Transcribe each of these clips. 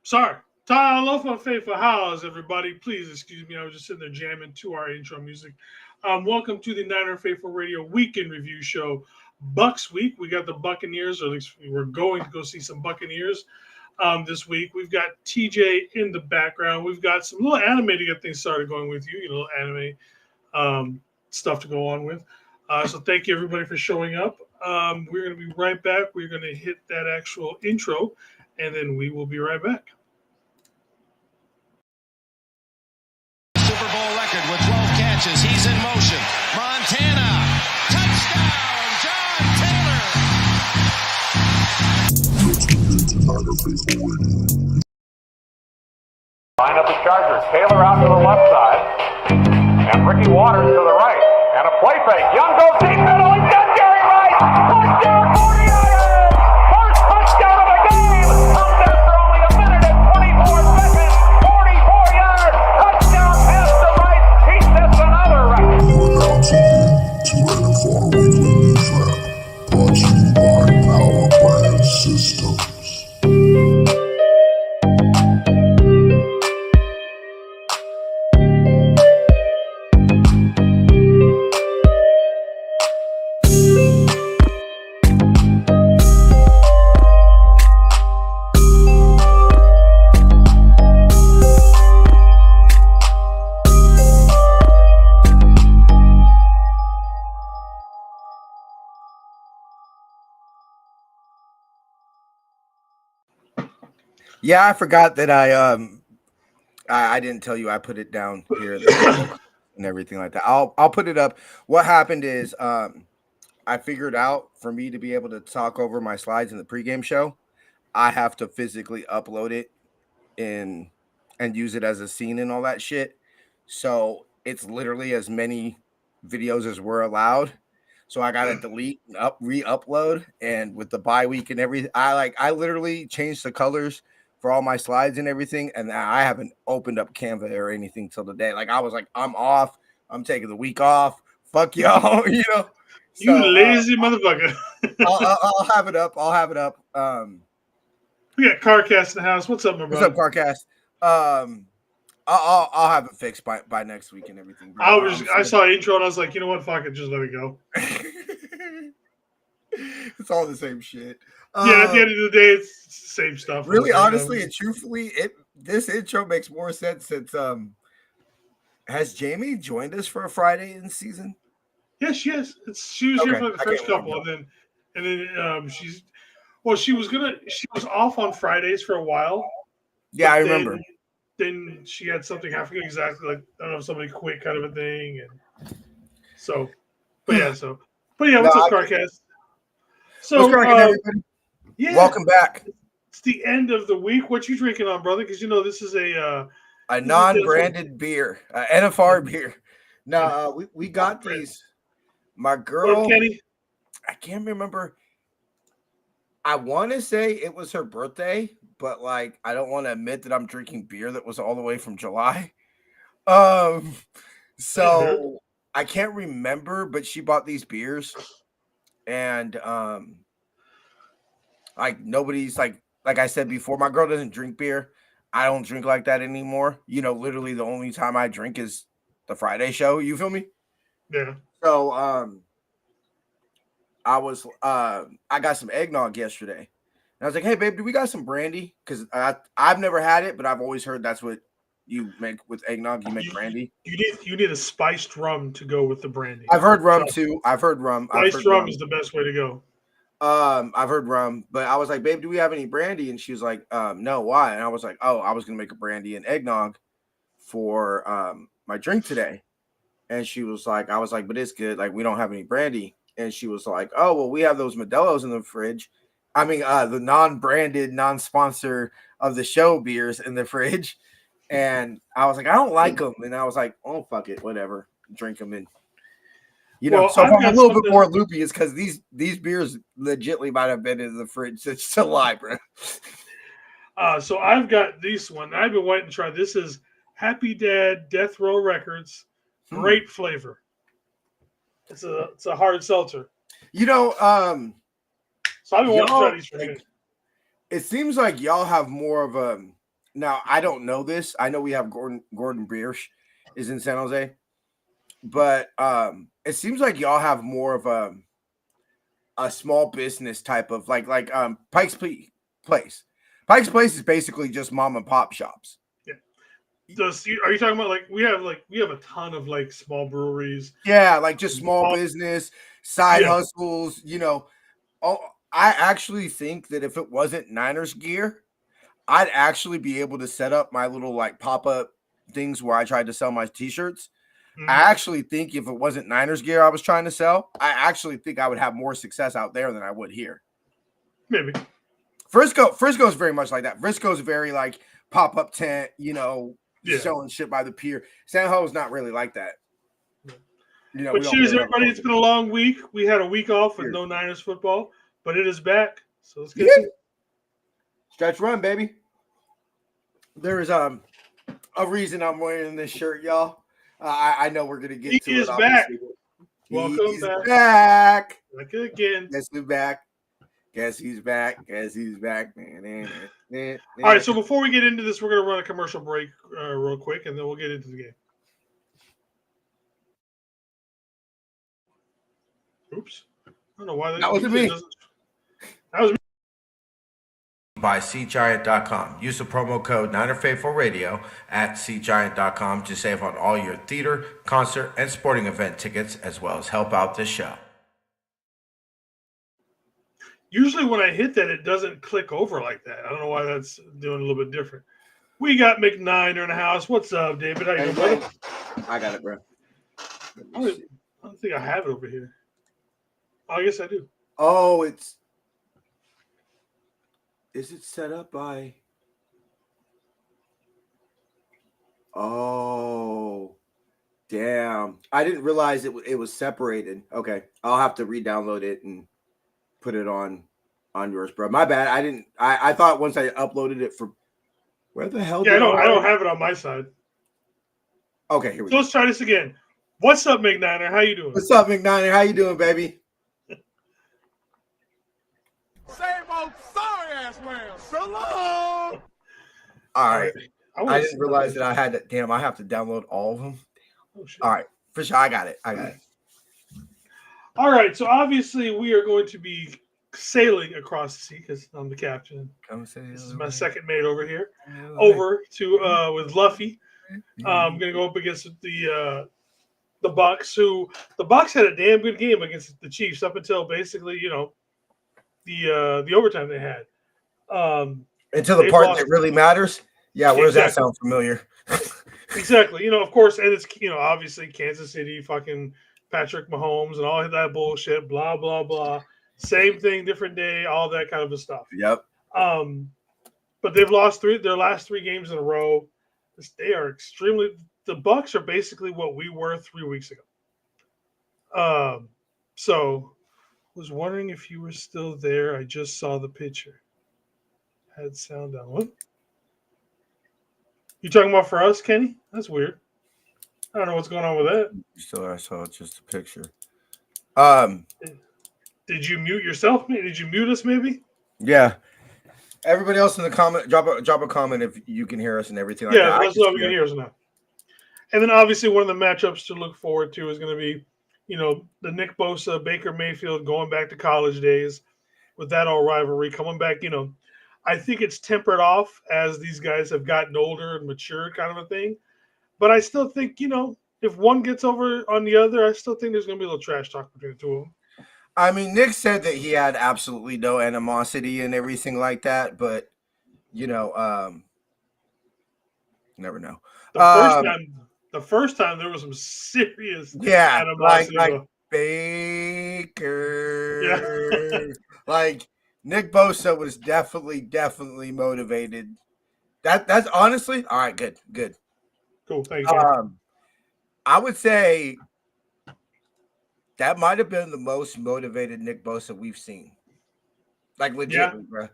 Sorry. Talofa Faithful. How's everybody? Please excuse me. I was just sitting there jamming to our intro music. Welcome to the Niner Faithful Radio Weekend Review Show. Bucks Week. We got the Buccaneers, or at least we're going to go see some Buccaneers this week. We've got TJ in the background. We've got some little anime to get things started going with you. Little anime stuff to go on with. So thank you everybody for showing up. We're going to be right back. We're going to hit that actual intro, and then we will be right back. Super Bowl record with 12 catches. He's in motion. Montana. Touchdown, John Taylor. Line up the Chargers. Taylor out to the left side. And Ricky Waters to the right. And a play fake. Young goes deep middle. He's got Jerry Rice. Touchdown 49ers. First touchdown of the game. Comes after only a minute and 24 seconds. 44 yards. Touchdown pass to Rice. He sets another record. You're now tuned to NFR Weekly News Wrap, brought to you by Power Brand Systems. Yeah, I forgot that I didn't tell you I put it down here and everything like that. I'll put it up. What happened is I figured out for me to be able to talk over my slides in the pregame show, I have to physically upload it and use it as a scene and all that shit. So it's literally as many videos as we're allowed. So I gotta delete and re-upload, and with the bye week and everything, I literally changed the colors for all my slides and everything, and I haven't opened up Canva or anything till today. Like I was like, I'm off. I'm taking the week off. Fuck y'all, you know. You lazy motherfucker. I'll have it up. I'll have it up. We got Carcast in the house. What's up, my brother? What's up, Carcast? I'll have it fixed by next week and everything. Bro. I saw intro and I was like, you know what? Fuck it, just let it go. It's all the same shit. Yeah, at the end of the day, it's the same stuff. Really, honestly, and truthfully, this intro makes more sense since has Jamie joined us for a Friday in season? Yes, she has. She was here for the first couple, and then she was off on Fridays for a while. Yeah, I remember. Then she had something happen exactly like I don't know, somebody quit kind of a thing, and so, but yeah, what's up, Carcast? So, what's cracking, everybody? Yeah, welcome back. It's the end of the week. What you drinking on, brother? Because you know this is a non-branded beer, NFR beer. No, we got these. My girl, Kenny. I can't remember. I want to say it was her birthday, but like I don't want to admit that I'm drinking beer that was all the way from July. So I can't remember, but she bought these beers, and like nobody's like I said before, my girl doesn't drink beer. I don't drink like that anymore. You know, literally the only time I drink is the Friday show. You feel me? Yeah. So I got some eggnog yesterday. And I was like, hey babe, do we got some brandy? Because I've never had it, but I've always heard that's what you make with eggnog. You make brandy. You need a spiced rum to go with the brandy. I've heard rum too. I've heard rum. Spiced rum is the best way to go. I've heard rum, but I was like, babe, do we have any brandy? And she was like, no, why? And I was like, oh, I was gonna make a brandy and eggnog for my drink today. And she was like, I was like, but it's good. Like, we don't have any brandy. And she was like, oh, well, we have those Modelo's in the fridge. I mean, the non-branded, non-sponsor of the show beers in the fridge. And I was like, I don't like them. And I was like, oh, fuck it, whatever. Drink them. And, you know, so I'm a little bit more loopy is because these beers legitly might have been in the fridge since July, bro. So I've got this one. I've been waiting to try. This is Happy Dad Death Row Records. Great flavor. It's a hard seltzer. You know, so I've been wanting to try these for minutes. It seems like y'all have more of a Now I don't know this. I know we have Gordon Biersch is in San Jose, but it seems like y'all have more of a small business type of like Pike's Place. Pike's Place is basically just mom and pop shops. Are you talking about we have a ton of like small breweries? Yeah, like just small business, side hustles. I actually think that if it wasn't Niners gear, I'd actually be able to set up my little like pop-up things where I tried to sell my t-shirts. I actually think if it wasn't Niners gear I was trying to sell, I actually think I would have more success out there than I would here. Maybe. Frisco's very much like that. Frisco's very like pop-up tent, selling shit by the pier. San Jose's not really like that. But cheers, everybody. It's been a long week. We had a week off with no Niners football, but it is back. So let's get it. Stretch run, baby. There is a reason I'm wearing this shirt, y'all. I know we're gonna get to it. He is back. Welcome back. Back again. Guess who's back? Guess he's back. Guess he's back. All right. So before we get into this, we're gonna run a commercial break real quick, and then we'll get into the game. Oops. I don't know why that wasn't me. That was me. By SeatGiant.com. Use the promo code NinerFaithfulRadio at SeatGiant.com to save on all your theater, concert, and sporting event tickets, as well as help out this show. Usually when I hit that, it doesn't click over like that. I don't know why that's doing a little bit different. We got McNiner in the house. What's up, David? How you doing, brother? I got it, bro. I don't think I have it over here. Oh, I guess I do. Oh, is it set up by? Oh, damn. I didn't realize it was separated. Okay. I'll have to re-download it and put it on yours, bro. My bad. I thought once I uploaded it for where the hell? Yeah, I don't have it on my side. Okay, here we go. Let's try this again. What's up, McNiner? How you doing? What's up, McNiner? How you doing, baby? Same old sorry ass man. So long. All right. I didn't realize that I had to. Damn, I have to download all of them. Oh, shit. All right, for sure. I got it. All right. So obviously we are going to be sailing across the sea because I'm the captain. This is my second mate over here. Over to with Luffy. I'm gonna go up against the Bucs. Who the Bucs had a damn good game against the Chiefs up until basically the overtime they had. Until the part that really matters. Yeah, where does that sound familiar? Exactly. Of course, and it's obviously Kansas City, fucking Patrick Mahomes and all that bullshit, blah blah blah. Same thing, different day, all that kind of stuff. Yep. But they've lost their last 3 games in a row. They are the Bucs are basically what we were 3 weeks ago. So was wondering if you were still there. I just saw the picture. Had sound on. What? You talking about for us, Kenny? That's weird. I don't know what's going on with that. So I saw just a picture. Did you mute yourself? Did you mute us maybe? Yeah. Everybody else in the comment, drop a comment if you can hear us and everything like that. Yeah, let's know if you can hear us now. And then obviously one of the matchups to look forward to is going to be, the Nick Bosa, Baker Mayfield going back to college days with that old rivalry coming back. I think it's tempered off as these guys have gotten older and matured, kind of a thing. But I still think, if one gets over on the other, I still think there's going to be a little trash talk between the two of them. I mean, Nick said that he had absolutely no animosity and everything like that, but never know. The first time there was some serious animosity. like Baker. Yeah. Like Nick Bosa was definitely motivated. That's honestly all right. Good. Cool. Thank you. I would say that might have been the most motivated Nick Bosa we've seen. Like legitly, bro.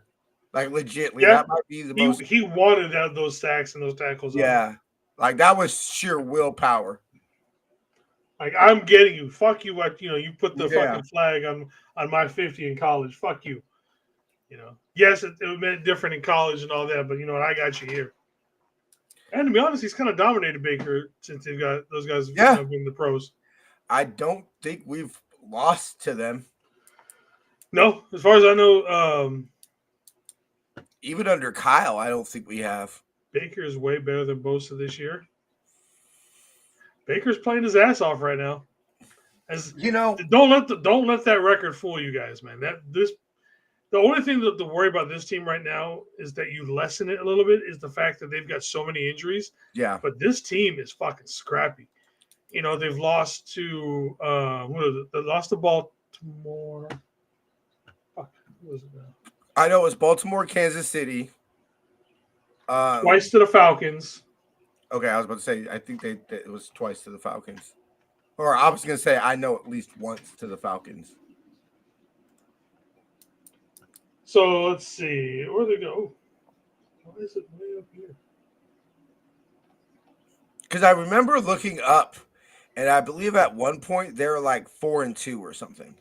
Like legitly, that might be the most. He wanted those sacks and those tackles. Yeah, like that was sheer willpower. Like I'm getting you. Fuck you. What you put the fucking flag on my 50 in college. Fuck you. Yes, it meant different in college and all that, but you know what? I got you here. And to be honest, he's kind of dominated Baker since they've got those guys being the pros. I don't think we've lost to them. No, as far as I know, even under Kyle, I don't think we have. Baker is way better than Bosa this year. Baker's playing his ass off right now. As you know, don't let that record fool you guys, man. The only thing to worry about this team right now is that you lessen it a little bit is the fact that they've got so many injuries. Yeah. But this team is fucking scrappy. You know, they've lost to they lost to Baltimore. Fuck, who was it now? I know it was Baltimore, Kansas City. Twice to the Falcons. Okay, I was about to say I think it was twice to the Falcons. Or I was gonna say I know at least once to the Falcons. So let's see. Where they go? Why is it way up here? Because I remember looking up, and I believe at one point they were like 4-2 or something.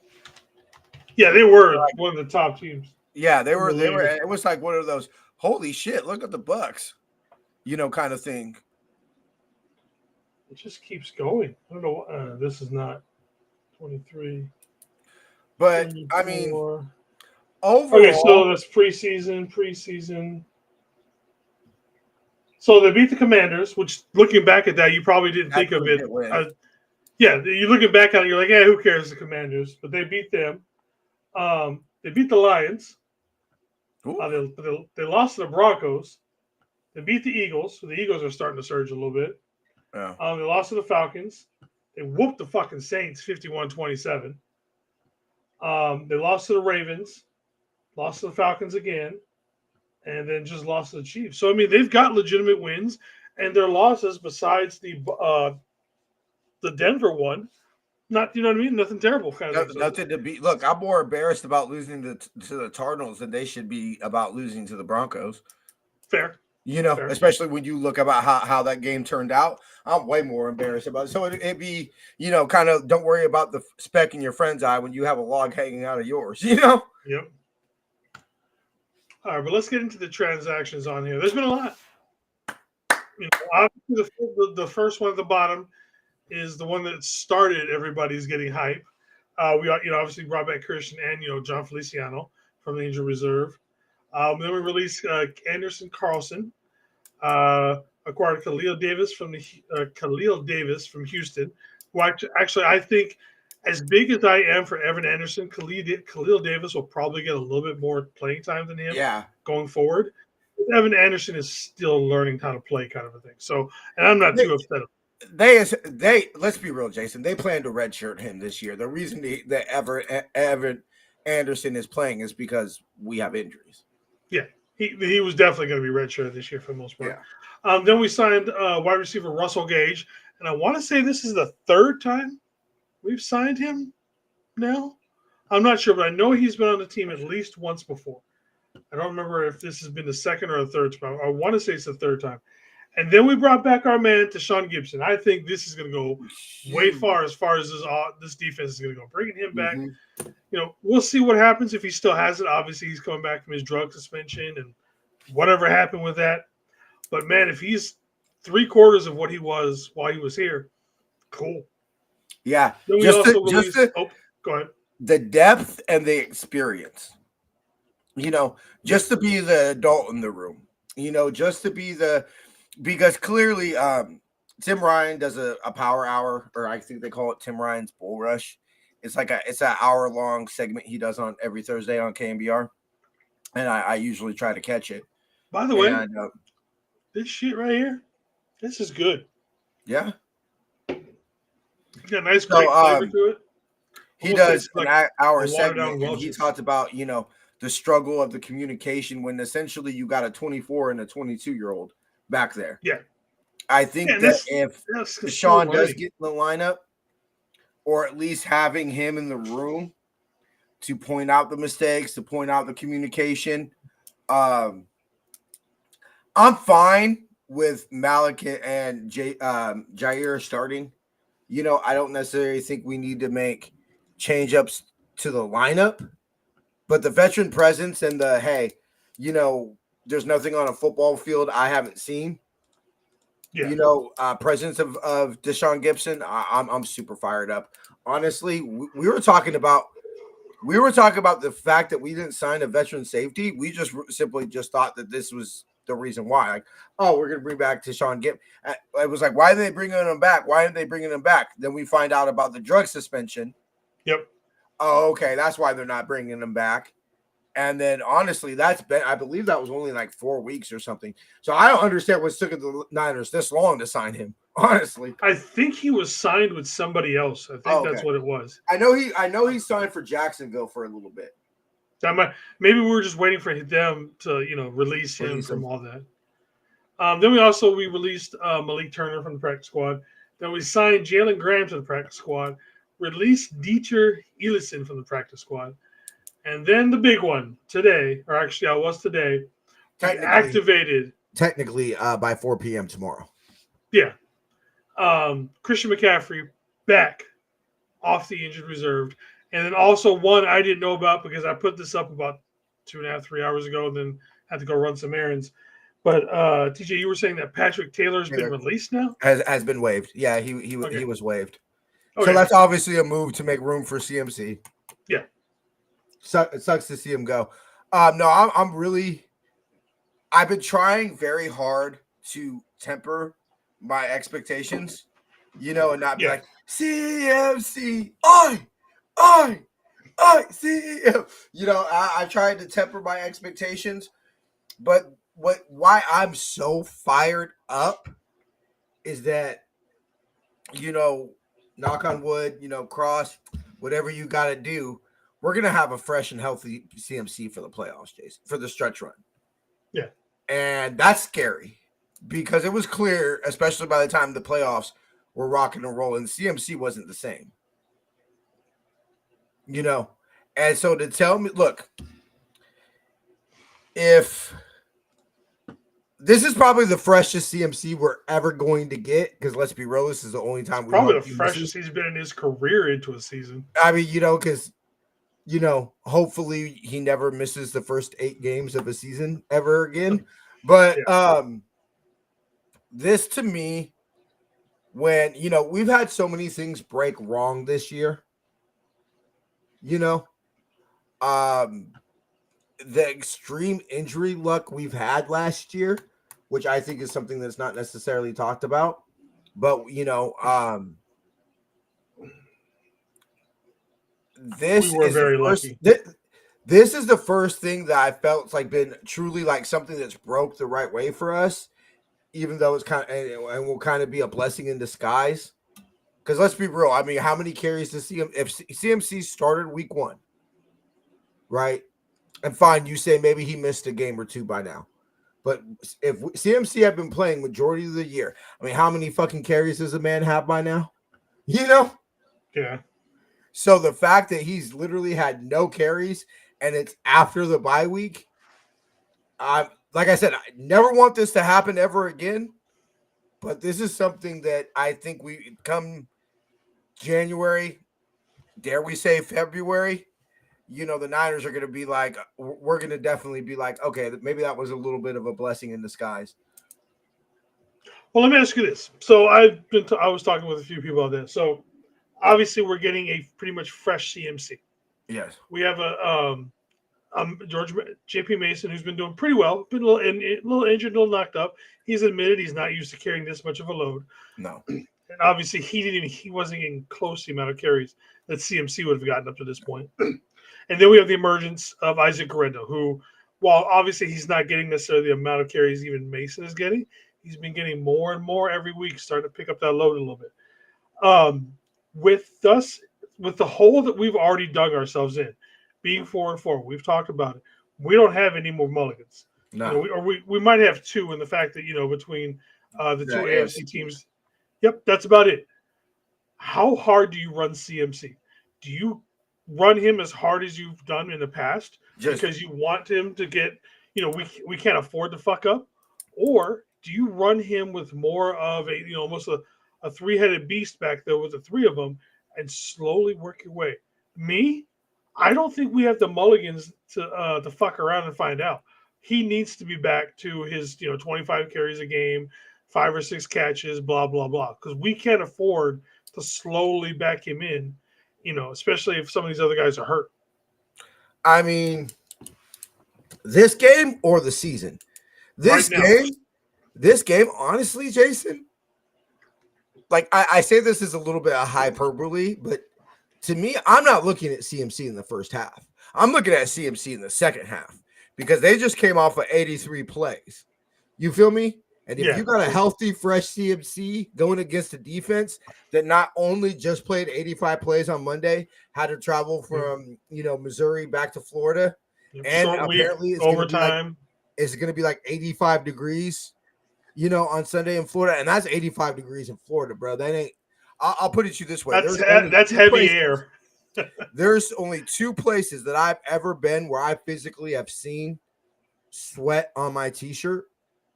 Yeah, they were one of the top teams. Yeah, they were. They were. It was like one of those. Holy shit! Look at the Bucs, kind of thing. It just keeps going. I don't know. This is not 23. But 24. I mean, overall, okay, so that's preseason. So they beat the Commanders, which looking back at that, you probably didn't think of it. Yeah, you're looking back on it, you're like, yeah, who cares, the Commanders? But they beat them. They beat the Lions. They lost to the Broncos. They beat the Eagles. So the Eagles are starting to surge a little bit. Yeah. They lost to the Falcons. They whooped the fucking Saints 51-27. They lost to the Ravens. Lost to the Falcons again. And then just lost to the Chiefs. So, I mean, they've got legitimate wins. And their losses, besides the Denver one, not, you know what I mean? Nothing terrible. Nothing to be. Look, I'm more embarrassed about losing to the Cardinals than they should be about losing to the Broncos. Fair. Fair. Especially when you look about how that game turned out. I'm way more embarrassed about it. So it'd be, kind of don't worry about the speck in your friend's eye when you have a log hanging out of yours, Yep. All right, but let's get into the transactions on here. There's been a lot. Obviously the first one at the bottom is the one that started everybody's getting hype. We obviously brought back Christian and John Feliciano from the injured reserve. Then we released Anderson Carlson, acquired Khalil Davis from Houston. Who actually I think, as big as I am for Evan Anderson, Khalil Davis will probably get a little bit more playing time than him. Yeah. Going forward. Evan Anderson is still learning how to play, kind of a thing. So, and I'm not too upset. They let's be real, Jason. They plan to redshirt him this year. The reason that Evan Anderson is playing is because we have injuries. Yeah, he was definitely going to be redshirted this year for the most part. Yeah. Then we signed wide receiver Russell Gage, and I want to say this is the third time we've signed him now. I'm not sure, but I know he's been on the team at least once before. I don't remember if this has been the second or the third time. I want to say it's the third time. And then we brought back our man, Tashawn Gibson. I think this is going to go way far as this defense is going to go. Bringing him back, we'll see what happens if he still has it. Obviously, he's coming back from his drug suspension and whatever happened with that. But, man, if he's 3/4 of what he was while he was here, cool. Yeah. Then we go ahead. The depth and the experience. Just to be the adult in the room. Just to be because clearly Tim Ryan does a power hour, or I think they call it Tim Ryan's Bull Rush. It's an hour-long segment he does on every Thursday on KMBR. And I usually try to catch it. By the way, this shit right here, this is good. Yeah. It's got a nice great flavor to it. He does an hour segment, and he talks about, the struggle of the communication when essentially you got a 24 and a 22-year-old back there. Yeah. I think that if Deshaun does get in the lineup, or at least having him in the room to point out the mistakes, to point out the communication, I'm fine with Malik and Jair starting. I don't necessarily think we need to make change-ups to the lineup. But the veteran presence and there's nothing on a football field I haven't seen. Yeah. Presence of Deshaun Gibson. I'm super fired up. Honestly, we were talking about the fact that we didn't sign a veteran safety. We just simply just thought that this was the reason why. Like, oh, we're gonna bring back Deshaun Gibson. It was like, why are they bringing him back? Why aren't they bringing him back? Then we find out about the drug suspension. Yep. Oh, okay, that's why they're not bringing him back. And then, honestly, I believe that was only like 4 weeks or something. So I don't understand what took the Niners this long to sign him. Honestly, I think he was signed with somebody else. I think that's what it was. I know he signed for Jacksonville for a little bit. Maybe we were just waiting for them to release him from all that. Then we released Malik Turner from the practice squad. Then we signed Jalen Graham to the practice squad. Released Dieter Elison from the practice squad. And then the big one today, or actually I was today, activated. Technically by 4 p.m. tomorrow. Yeah. Christian McCaffrey back off the injured reserve. And then also one I didn't know about because I put this up about 2.5, 3 hours ago and then had to go run some errands. But TJ, you were saying that Patrick Taylor's been released now? Has been waived. Yeah, he was waived. Okay. So that's obviously a move to make room for CMC. Yeah. It sucks to see him go. No, I've been trying very hard to temper my expectations, and not be like CMC, I CM. I tried to temper my expectations, but why I'm so fired up is that, knock on wood, cross, whatever you got to do. We're going to have a fresh and healthy CMC for the playoffs, Jason, for the stretch run. Yeah. And that's scary because it was clear, especially by the time the playoffs were rocking and rolling, CMC wasn't the same. And so to tell me, look, if this is probably the freshest CMC we're ever going to get, because let's be real, this is the only time probably the freshest he's been in his career into a season. I mean, because hopefully he never misses the first 8 games of a season ever again. But this to me, when, we've had so many things break wrong this year, the extreme injury luck we've had last year, which I think is something that's not necessarily talked about, but, this we were very lucky. This is the first thing that I felt like been truly like something that's broke the right way for us, even though it's kind of and will kind of be a blessing in disguise. Because let's be real, I mean, how many carries does CMC started week 1, right? And fine, you say maybe he missed a game or 2 by now, but if CMC had been playing majority of the year, I mean, how many fucking carries does a man have by now? Yeah. So the fact that he's literally had no carries and it's after the bye week, like I said, I never want this to happen ever again. But this is something that I think we come January, dare we say February, the Niners are going to be like, we're going to definitely be like, okay, maybe that was a little bit of a blessing in disguise. Well, let me ask you this. So I was talking with a few people about this. So obviously, we're getting a pretty much fresh CMC. Yes. We have a George J.P. Mason who's been doing pretty well, been a little injured, a little knocked up. He's admitted he's not used to carrying this much of a load. No. And obviously, he wasn't getting close to the amount of carries that CMC would have gotten up to this point. And then we have the emergence of Isaac Guerrero, who, while obviously he's not getting necessarily the amount of carries even Mason is getting, he's been getting more and more every week, starting to pick up that load a little bit. With the hole that we've already dug ourselves in, being 4-4, we've talked about it. We don't have any more mulligans. No, we might have 2 in the fact that between the 2 AFC teams. Yep, that's about it. How hard do you run CMC? Do you run him as hard as you've done in the past because you want him to get? We can't afford to fuck up, or do you run him with more of a almost a 3-headed beast back there with the 3 of them and slowly work your way? I don't think we have the mulligans to fuck around and find out. He needs to be back to his 25 carries a game, 5 or 6 catches, blah, blah, blah. Because we can't afford to slowly back him in, especially if some of these other guys are hurt. I mean, this game or the season? This game, honestly, Jason, like I say this is a little bit of hyperbole, but to me, I'm not looking at CMC in the first half. I'm looking at CMC in the second half because they just came off of 83 plays. You feel me? And if you got a healthy, fresh CMC going against a defense that not only just played 85 plays on Monday, had to travel from Missouri back to Florida, and short apparently it's overtime. It's going to be like 85 degrees, on Sunday in Florida, and that's 85 degrees in Florida, bro. That ain't. I'll put it to you this way: that's heavy air. There's only 2 places that I've ever been where I physically have seen sweat on my t-shirt.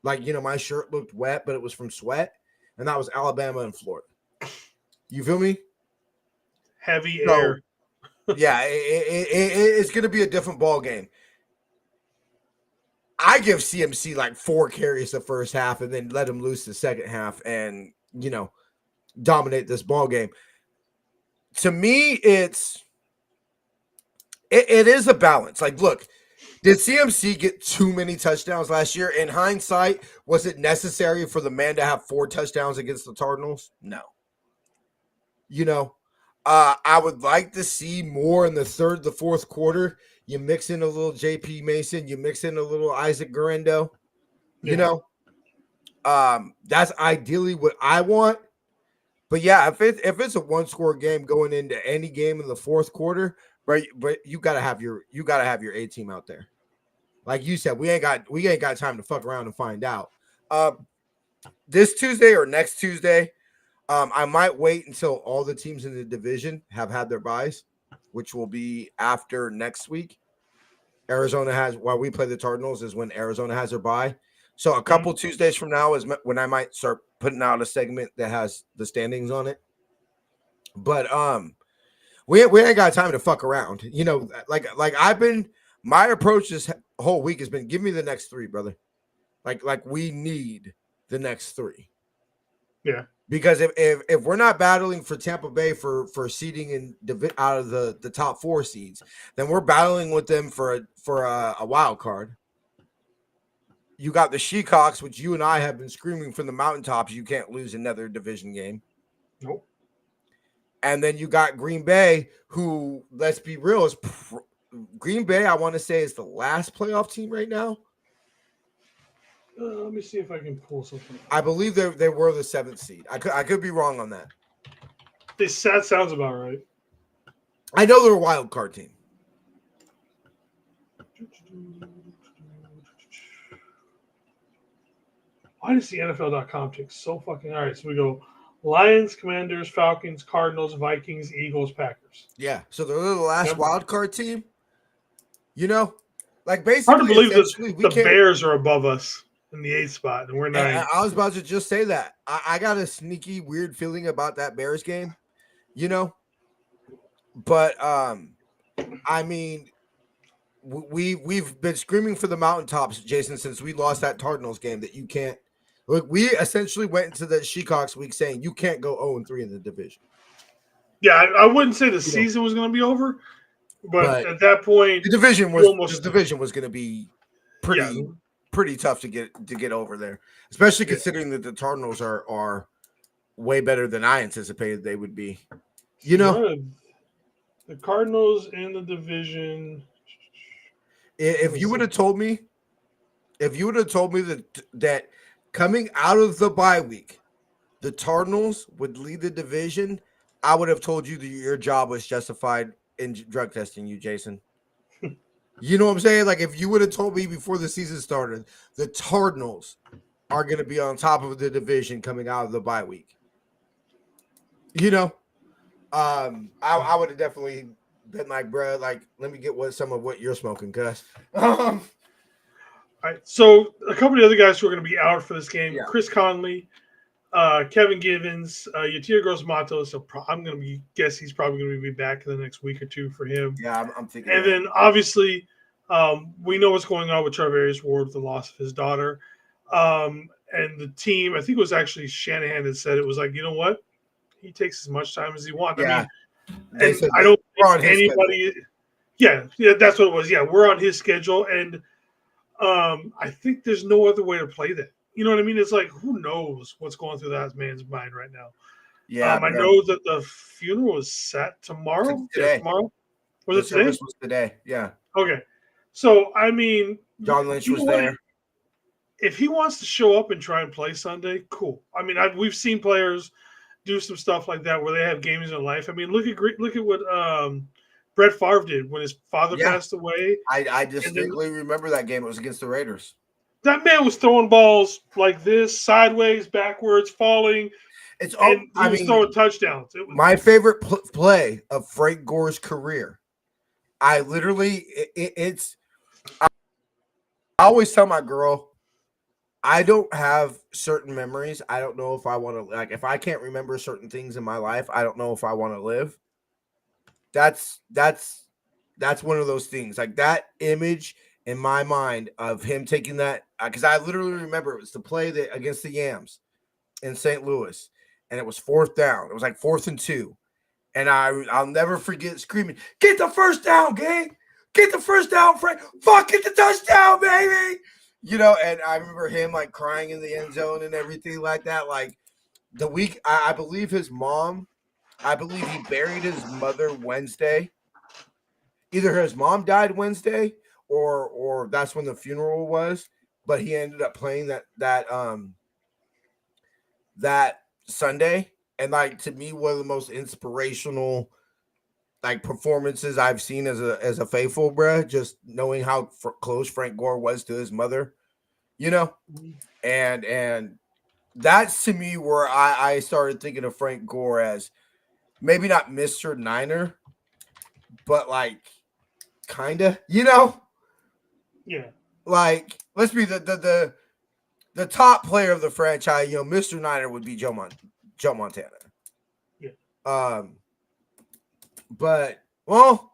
Like, my shirt looked wet, but it was from sweat. And that was Alabama and Florida. You feel me? Heavy air. Yeah, it's going to be a different ball game. I give CMC like 4 carries the first half and then let him loose the second half and, dominate this ball game. To me, it is a balance. Like, look, did CMC get too many touchdowns last year? In hindsight, was it necessary for the man to have 4 touchdowns against the Cardinals? No. I would like to see more in the third, the fourth quarter. You mix in a little JP Mason, you mix in a little Isaac Guerrero. That's ideally what I want. But yeah, if it's a 1-score game going into any game in the fourth quarter, but you gotta have your A team out there. Like you said, we ain't got time to fuck around and find out. This Tuesday or next Tuesday, I might wait until all the teams in the division have had their byes, which will be after next week. While we play the Cardinals is when Arizona has their bye. So a couple Tuesdays from now is when I might start putting out a segment that has the standings on it. But we ain't got time to fuck around. Like my approach this whole week has been give me the next 3, brother. Like we need the next 3. Yeah. Because if we're not battling for Tampa Bay for seeding in out of the top 4 seeds, then we're battling with them for a wild card. You got the Seahawks, which you and I have been screaming from the mountaintops. You can't lose another division game. Nope. And then you got Green Bay, who, let's be real, is Green Bay, I want to say, is the last playoff team right now. Let me see if I can pull something. I believe they were the 7th seed. I could be wrong on that. That sounds about right. I know they're a wild card team. Why does the NFL.com take so fucking... All right, so we go Lions, Commanders, Falcons, Cardinals, Vikings, Eagles, Packers. Yeah, so they're the last wild card team. Like basically... Hard to believe the Bears are above us in the 8th spot, and we're 9. I was about to just say that. I got a sneaky, weird feeling about that Bears game, But, I mean... We've been screaming for the mountaintops, Jason, since we lost that Cardinals game that you can't. Look, we essentially went into the Seahawks week saying you can't go 0-3 in the division. Yeah, I wouldn't say the season was going to be over, but at that point, the division was going to be pretty tough to get over there, especially considering that the Cardinals are way better than I anticipated they would be. The Cardinals in the division. If you would have told me that coming out of the bye week, the Cardinals would lead the division, I would have told you that your job was justified in drug testing you, Jason. You know what I'm saying? Like if you would have told me before the season started, the Cardinals are going to be on top of the division coming out of the bye week. I would have definitely been like, bro, like, let me get some of what you're smoking, cuz. All right, so a couple of the other guys who are going to be out for this game: Chris Conley, Kevin Givens, Yatir Gross-Matos. So I'm going to guess he's probably going to be back in the next week or 2 for him. Yeah, I'm thinking. And then obviously, we know what's going on with Charvarius Ward with the loss of his daughter. And the team, I think it was actually Shanahan that said it was like, you know what? He takes as much time as he wants. Yeah. I mean, They and said I don't we're on think his anybody. Yeah, that's what it was. Yeah, we're on his schedule, and I think there's no other way to play that. You know what I mean? It's like, who knows what's going through that man's mind right now. Yeah, I know that the funeral is set tomorrow. Yeah, today. tomorrow. Was The it today? service was today. Yeah. Okay. So, I mean, John Lynch you was know what? there. If he wants to show up and try and play Sunday, cool. I mean, we've seen players do some stuff like that where they have games in life. I mean, look at what Brett Favre did when his father Yeah. passed away. I then- distinctly remember that game. It was against the Raiders. That man was throwing balls like this, sideways, backwards, falling, It's and he was throwing touchdowns. It was, my favorite play of Frank Gore's career. I literally, I always tell my girl, I don't have certain memories. I don't know if I want to, like, if I can't remember certain things in my life, I don't know if I want to live. That's one of those things. Like that image in my mind of him taking that, because I literally remember it was the play that against the Yams in St. Louis, and it was 4th down. It was like 4th and 2. And I'll never forget screaming, "Get the first down, gang! Get the first down, Frank! Fuck, get the touchdown, baby!" You know, and I remember him like crying in the end zone and everything like that. Like the week, I believe his mom, I believe he buried his mother Wednesday. Either his mom died Wednesday or that's when the funeral was, but he ended up playing that Sunday. And like to me, one of the most inspirational like performances I've seen as a faithful, bruh. Just knowing how close Frank Gore was to his mother, you know, and that's to me where I started thinking of Frank Gore as maybe not Mr. Niner, but like kinda, you know, yeah. like let's be the top player of the franchise. You know, Mr. Niner would be Joe Montana. Yeah. But well,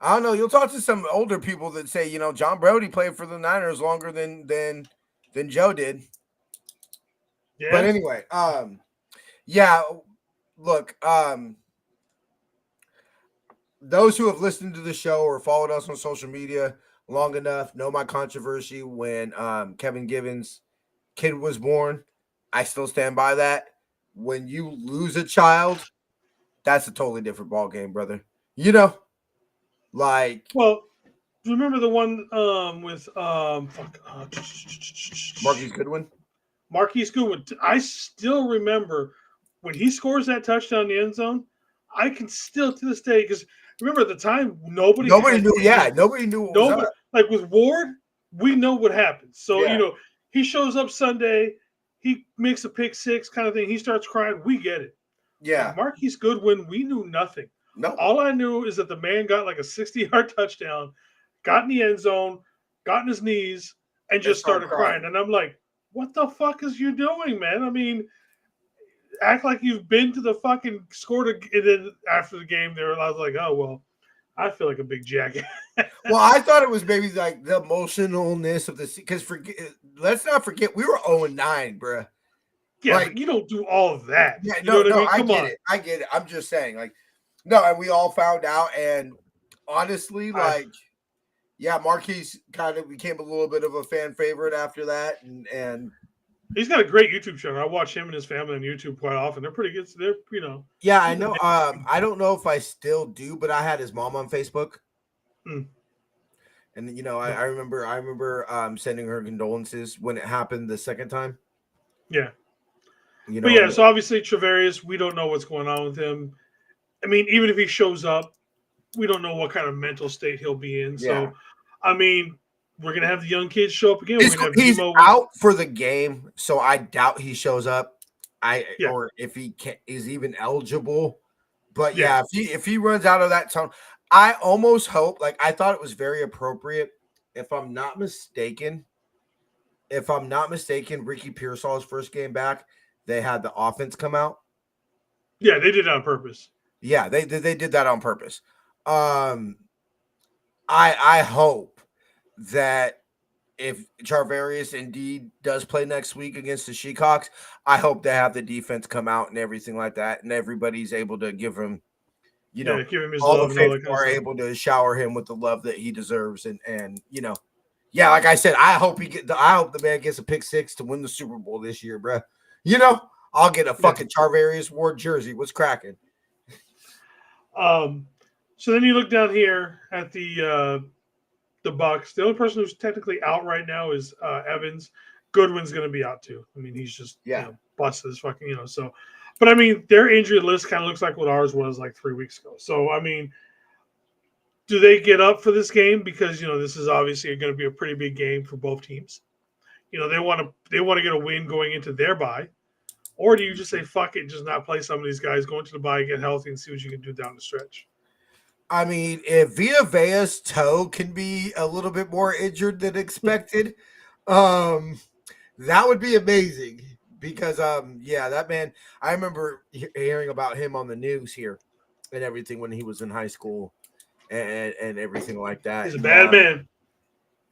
I don't know. You'll talk to some older people that say, you know, John Brody played for the Niners longer than Joe did. Yeah. But anyway, yeah. Look, those who have listened to the show or followed us on social media long enough know my controversy when Kevin Givens' kid was born. I still stand by that. When you lose a child, that's a totally different ball game, brother. You know, like well, remember the one with Marquise Goodwin. Marquise Goodwin. I still remember when he scores that touchdown in the end zone. I can still to this day because remember at the time nobody knew. Yeah, nobody knew what was up. Like with Ward, we know what happens. So Yeah. you know he shows up Sunday, he makes a pick six kind of thing. He starts crying. We get it. Yeah. But Marquise Goodwin, we knew nothing. No. All I knew is that the man got like a 60-yard touchdown, got in the end zone, got in his knees, and just started crying. And I'm like, what the fuck is you doing, man? I mean, act like you've been to the fucking scored and then after the game there, I was like, oh well, I feel like a big jacket. Well, I thought it was maybe like the emotionalness of the because let's not forget we were 0-9, bro. Yeah, like, but you don't do all of that. Yeah, you know what I mean? Come on. I get it. I'm just saying, like, no, and we all found out, and honestly, yeah, Marquise kind of became a little bit of a fan favorite after that, and he's got a great YouTube channel. I watch him and his family on YouTube quite often. They're pretty good. They're, you know. Yeah, I know. I don't know if I still do, but I had his mom on Facebook. And you know, I remember sending her condolences when it happened the second time. Yeah. You know, but yeah, so obviously Travarius, we don't know what's going on with him. I mean, even if he shows up, we don't know what kind of mental state he'll be in. So, I mean, we're gonna have the young kids show up again. He's out for the game, so I doubt he shows up. Or if he is even eligible. But yeah, if he runs out of that tunnel, I almost hope. Like I thought it was very appropriate. If I'm not mistaken, Ricky Pearsall's first game back, they had the offense come out. Yeah, they did it on purpose. Yeah, they did that on purpose. I hope that if Charvarius indeed does play next week against the Seahawks, I hope they have the defense come out and everything like that, and everybody's able to give him, give him his all love the and all faithful that kind of are stuff. able to shower him with the love that he deserves, and yeah, like I said, I hope the man gets a pick 6 to win the Super Bowl this year, bro. I'll get a fucking Charvarius Ward jersey. What's cracking? So then you look down here at the Bucs. The only person who's technically out right now is Evans. Goodwin's going to be out too. I mean, he's just busted his fucking so. But I mean, their injury list kind of looks like what ours was like 3 weeks ago. So I mean, do they get up for this game because this is obviously going to be a pretty big game for both teams? They want to get a win going into their bye, or do you just say fuck it, just not play some of these guys, go into the bye, get healthy, and see what you can do down the stretch? I mean, if Vita Vea's toe can be a little bit more injured than expected, that would be amazing. Because that man, I remember hearing about him on the news here and everything when he was in high school and everything like that. He's a bad man.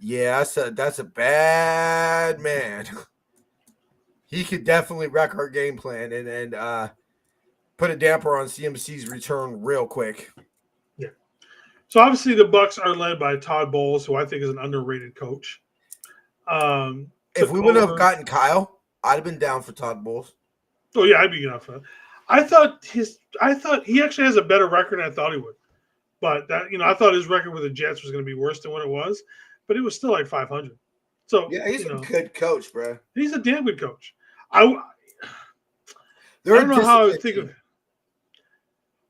Yeah, that's a bad man. He could definitely wreck our game plan and put a damper on CMC's return real quick. Yeah. So obviously the Bucs are led by Todd Bowles, who I think is an underrated coach. If we wouldn't have gotten Kyle, I'd have been down for Todd Bowles. Oh yeah, I'd be down for that. I thought he actually has a better record than I thought he would. But that I thought his record with the Jets was going to be worse than what it was, but it was still like 500. So yeah, he's a good coach, bro. He's a damn good coach. I don't know how I would think of.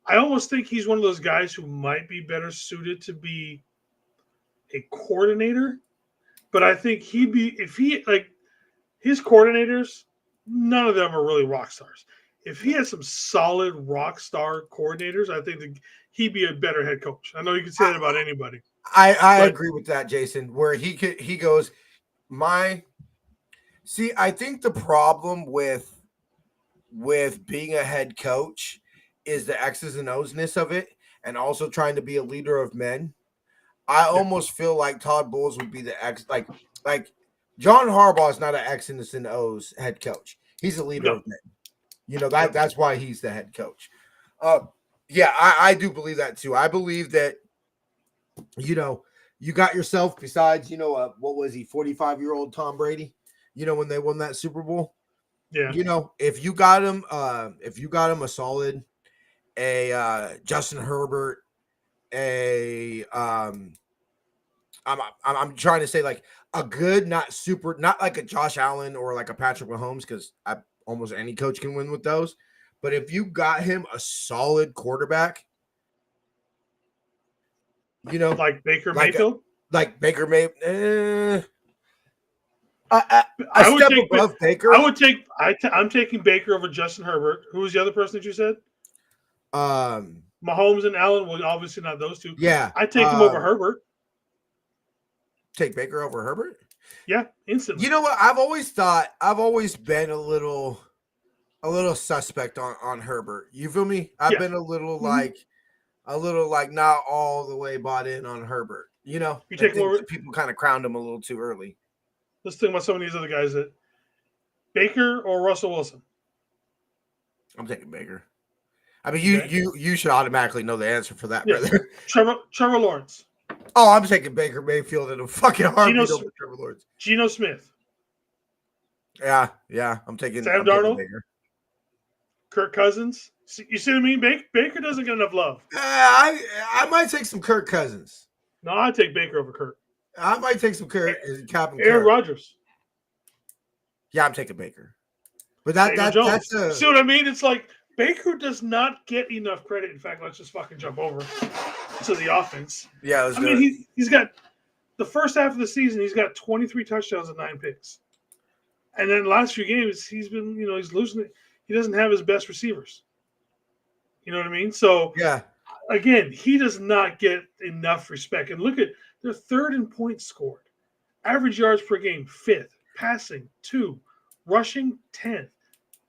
I almost think he's one of those guys who might be better suited to be a coordinator, but I think if his coordinators, none of them are really rock stars. If he had some solid rock star coordinators, I think he'd be a better head coach. I know you can say that about anybody. I agree with that, Jason. Where he goes, I think the problem with being a head coach is the X's and O's-ness of it, and also trying to be a leader of men. I almost feel like Todd Bowles would be the X, like John Harbaugh is not an X's and O's head coach. He's a leader of men. That's why he's the head coach. I do believe that too. I believe that, you got yourself besides, what was he, 45-year-old Tom Brady, when they won that Super Bowl. Yeah. If you got him a solid, Justin Herbert, I'm trying to say like a good, not like a Josh Allen or like a Patrick Mahomes, because almost any coach can win with those. But if you got him a solid quarterback, like Baker Mayfield, I would take above Baker. I'm taking Baker over Justin Herbert. Who was the other person that you said? Mahomes and Allen. Well, obviously not those two. Yeah, I take him over Herbert. Take Baker over Herbert? Yeah, instantly. You know what? I've always been a little suspect on Herbert. You feel me? I've been a little like not all the way bought in on Herbert. You take him over. People kind of crowned him a little too early. Let's think about some of these other guys. That Baker or Russell Wilson. I'm taking Baker. I mean, you should automatically know the answer for that, brother. Trevor Lawrence. Oh, I'm taking Baker Mayfield in a fucking heartbeat over Trevor Lawrence. Geno Smith. Yeah, I'm taking Sam Darnold. Kirk Cousins. You see what I mean? Baker doesn't get enough love. I might take some Kirk Cousins. No, I'd take Baker over Kirk. I might take some Kirk. Aaron Rodgers. Yeah, I'm taking Baker. But that's see what I mean? It's like Baker does not get enough credit. In fact, let's just fucking jump over to the offense. Yeah, he's got the first half of the season. He's got 23 touchdowns and 9 picks, and then the last few games he's been, he's losing it. He doesn't have his best receivers. You know what I mean? So yeah, again, he does not get enough respect. And look at they're third in points scored, average yards per game 5th, passing 2, rushing 10th,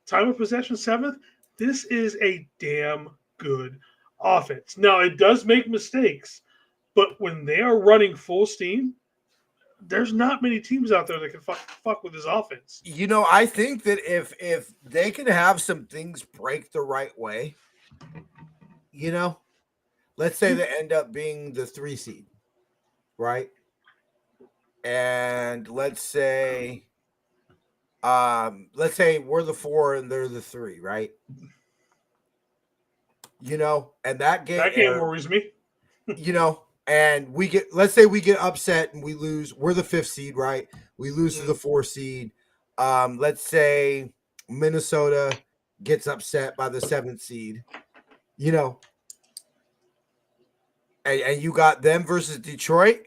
time of possession 7th. This is a damn good offense. Now, it does make mistakes, but when they are running full steam, there's not many teams out there that can fuck with his offense. You know, I think that if they can have some things break the right way, you know, let's say they end up being the 3 seed, right? And let's say we're the 4 and they're the 3, right? You know, and that game worries me. You know, and let's say we get upset and we lose. We're the 5th seed, right? We lose to the 4 seed. Let's say Minnesota gets upset by the 7th seed, you know, and you got them versus Detroit.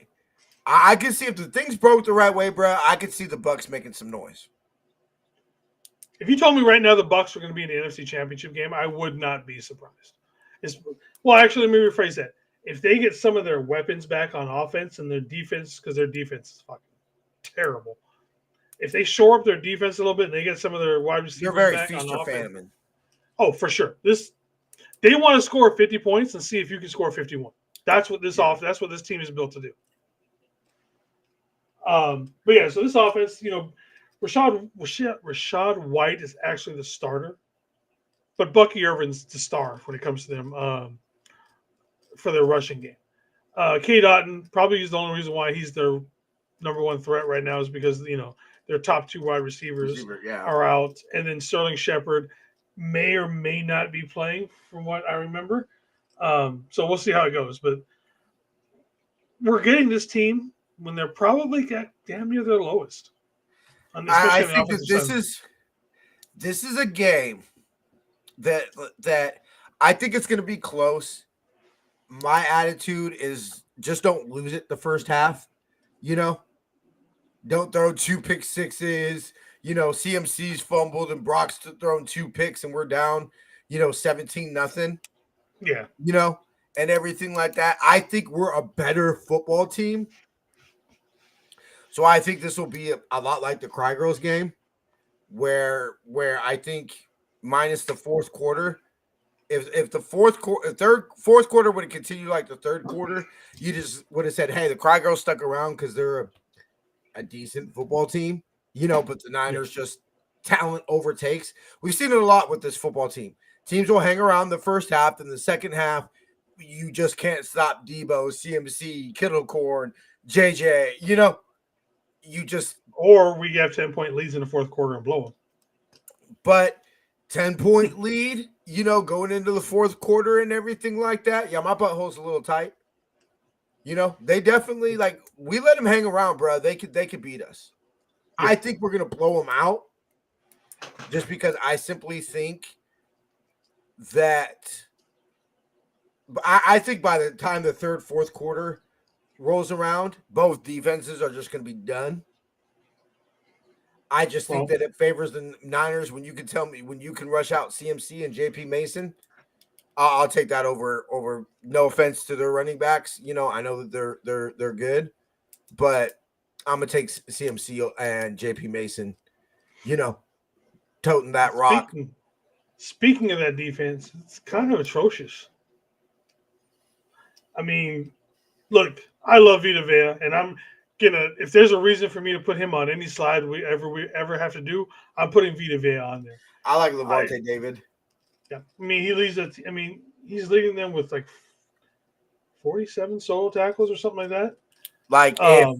I can see if the things broke the right way, bro. I could see the Bucs making some noise. If you told me right now the Bucs were going to be in the NFC Championship game, I would not be surprised. Well, actually, let me rephrase that. If they get some of their weapons back on offense and their defense, because their defense is fucking terrible. If they shore up their defense a little bit and they get some of their wide receivers You're very back feast on or offense, famine. Oh, for sure. They want to score 50 points and see if you can score 51. That's what that's what this team is built to do. But yeah, so this offense, you know, Rashad White is actually the starter, but Bucky Irvin's the star when it comes to them for their rushing game. K. Dotton probably is the only reason why he's their number 1 threat right now is because, you know, their top 2 wide receivers are out, and then Sterling Shepard may or may not be playing from what I remember. So we'll see how it goes, but we're getting this team when they're probably damn near their lowest. I think that this is a game that I think it's going to be close. My attitude is just don't lose it the first half. You know, don't throw 2 pick sixes. You know, CMC's fumbled and Brock's thrown 2 picks and we're down, 17-0. Yeah. You know, and everything like that. I think we're a better football team. So I think this will be a lot like the Cry Girls game where I think minus the 4th quarter, if the fourth quarter would have continued like the 3rd quarter, you just would have said, hey, the Cry Girls stuck around because they're a decent football team, but the Niners just talent overtakes. We've seen it a lot with this football team. Teams will hang around the first half, and the second half, you just can't stop Debo, CMC, Kittlecorn, JJ, or we have 10-point leads in the 4th quarter and blow them. But 10-point lead, going into the 4th quarter and everything like that. Yeah, my butthole's a little tight. They definitely we let them hang around, bro. They could beat us. Yeah. I think we're gonna blow them out, just because I simply think that. I think by the time the 3rd, 4th quarter rolls around, both defenses are just gonna be done. I just think that it favors the Niners when you can rush out CMC and JP Mason. I'll take that over. No offense to their running backs, I know that they're good, but I'm gonna take CMC and JP Mason, toting that rock. Speaking of that defense, it's kind of atrocious. I mean, look, I love Vita Vea, and I'm gonna, if there's a reason for me to put him on any slide we ever have to do, I'm putting Vita Vea on there. I like Levante David. Yeah, I mean, he's leading them with 47 solo tackles or something like that. If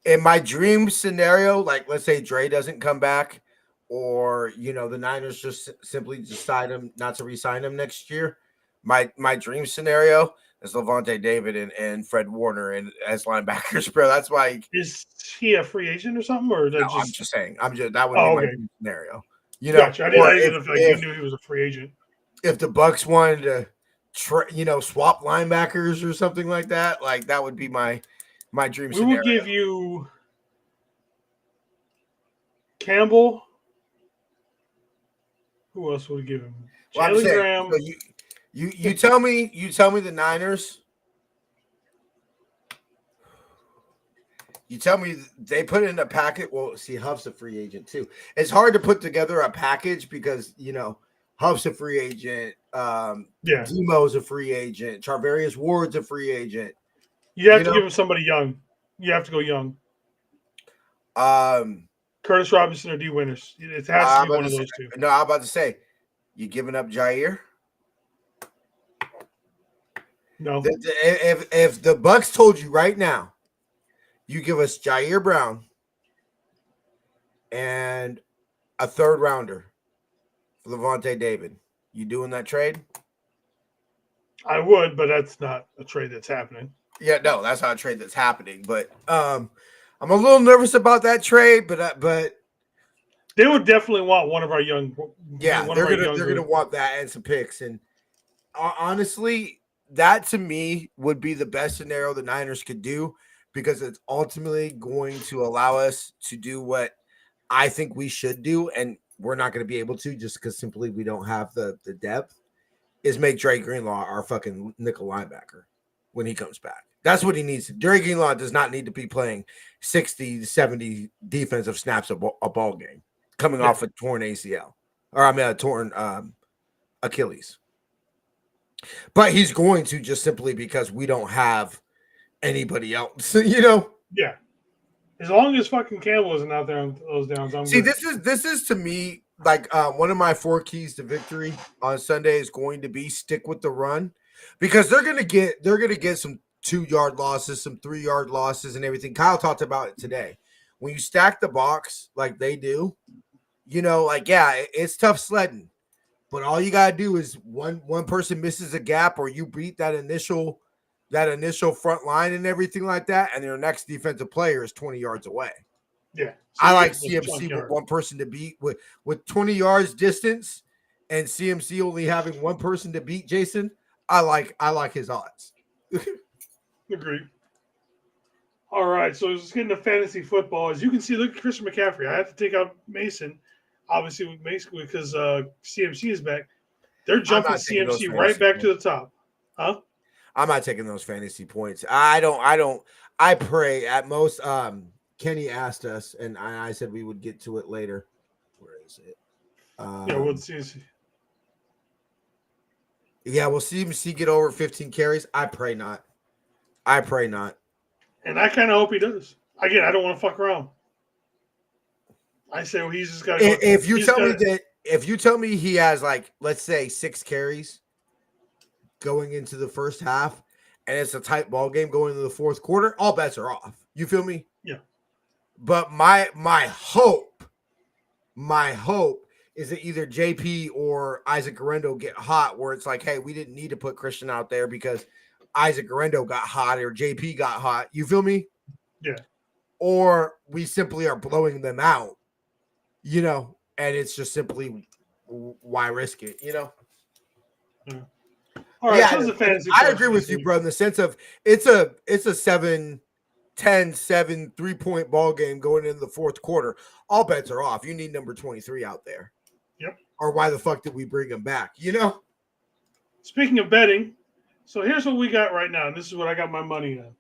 in my dream scenario, let's say Dre doesn't come back, or the Niners just simply decide not to re-sign him next year. My dream scenario is Levante David and Fred Warner and as linebackers, bro. That's why. Is he a free agent or something, or no, I'm just saying. That would be my dream scenario. Gotcha. I didn't know if you knew he was a free agent. If the Bucs wanted to, swap linebackers or something like that, that would be my dream scenario. We will give you Campbell. Who else would we give him? Jalen Graham. So you tell me the Niners. You tell me they put in a packet. Well, see, Huff's a free agent too. It's hard to put together a package because Huff's a free agent. Demo's a free agent. Charvarius Ward's a free agent. You have to give him somebody young. You have to go young. Curtis Robinson or D. Winters. It has to be one of those two. No, I'm about to say, you giving up Jair? No. If the Bucs told you right now, you give us Jair Brown and a third rounder for Levante David, you doing that trade? I would, but that's not a trade that's happening. Yeah, no, that's not a trade that's happening. But I'm a little nervous about that trade. But they would definitely want one of our young. Yeah, they're gonna want that and some picks. And honestly, that to me would be the best scenario the Niners could do, because it's ultimately going to allow us to do what I think we should do, and we're not going to be able to just because simply we don't have the depth, is make Dre Greenlaw our fucking nickel linebacker when he comes back. That's what he needs. Dre Greenlaw does not need to be playing 60 to 70 defensive snaps a ball game coming off a torn ACL, or a torn Achilles. But he's going to, just simply because we don't have anybody else, Yeah. As long as fucking Campbell isn't out there on those downs, I'm See, good. this is to me like one of my 4 keys to victory on Sunday is going to be stick with the run, because they're gonna get some 2-yard losses, some 3-yard losses, and everything. Kyle talked about it today. When you stack the box like they do, it's tough sledding, but all you gotta do is one person misses a gap, or you beat that initial front line and everything like that, and your next defensive player is 20 yards away. Yeah. So I like CMC with one person to beat with 20 yards distance, and CMC only having one person to beat. Jason, I like his odds. Agreed. All right, so let's get into fantasy football. As you can see, look at Christian McCaffrey. I have to take out Mason, obviously with Mason because CMC is back. They're jumping CMC right back to the top. Huh? I'm not taking those fantasy points. I pray at most. Kenny asked us, and I said we would get to it later. Where is it? We'll see. Yeah, we'll see CMC get over 15 carries. I pray not. And I kind of hope he does. Again, I don't want to fuck around. I say, well, he's just got to. If you tell me he has, like, let's say 6 carries going into the first half, and it's a tight ball game going into the fourth quarter, all bets are off. You feel me? Yeah. But my hope is that either JP or Isaac Garendo get hot, where it's like, hey, we didn't need to put Christian out there because Isaac Garendo got hot or JP got hot. You feel me? Yeah. Or we simply are blowing them out, and it's just simply, why risk it, Yeah. All right, I agree with you, bro, in the sense of it's a 7-10, 3-point ball game going into the fourth quarter. All bets are off. You need number 23 out there. Yep. Or why the fuck did we bring him back? Speaking of betting, so here's what we got right now, and this is what I got my money on.